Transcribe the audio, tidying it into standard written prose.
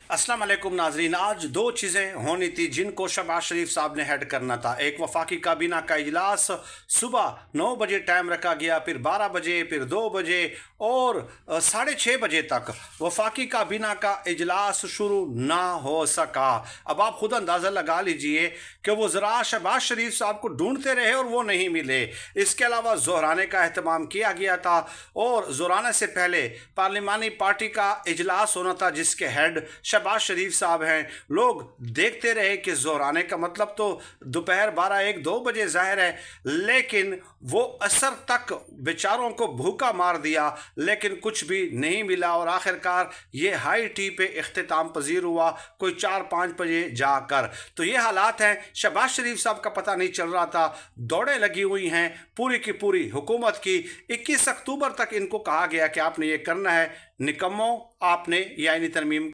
अस्सलाम वालेकुम नाजरीन। आज दो चीज़ें होनी थी जिनको शहबाज शरीफ साहब ने हेड करना था। एक वफाकी काबीना का इजलास सुबह 9 बजे टाइम रखा गया, फिर 12 बजे, फिर 2 बजे और 6:30 बजे तक वफाकी काबीना का इजलास शुरू ना हो सका। अब आप खुद अंदाज़ा लगा लीजिए कि वो ज़रा शहबाज शरीफ साहब को ढूंढते रहे और वो नहीं मिले। इसके अलावा ज़ोहराने का अहतमाम किया गया था और ज़ोहराने से पहले पार्लिमानी पार्टी का इजलास होना था जिसके हेड शहबाज शरीफ साहब हैं। लोग देखते रहे कि ज़ोहराने का मतलब तो दोपहर 12-1-2 बजे ज़ाहिर है, लेकिन वो असर तक बेचारों को भूखा मार दिया, लेकिन कुछ भी नहीं मिला और आखिरकार ये हाई टी पे इख्तिताम पजीर हुआ कोई 4-5 बजे जाकर। तो ये हालात हैं, शहबाज शरीफ साहब का पता नहीं चल रहा था, दौड़ें लगी हुई हैं पूरी की पूरी हुकूमत की। 21 अक्टूबर तक इनको कहा गया कि आपने ये करना है, निकम्मों आपने ये आईनी तरमीम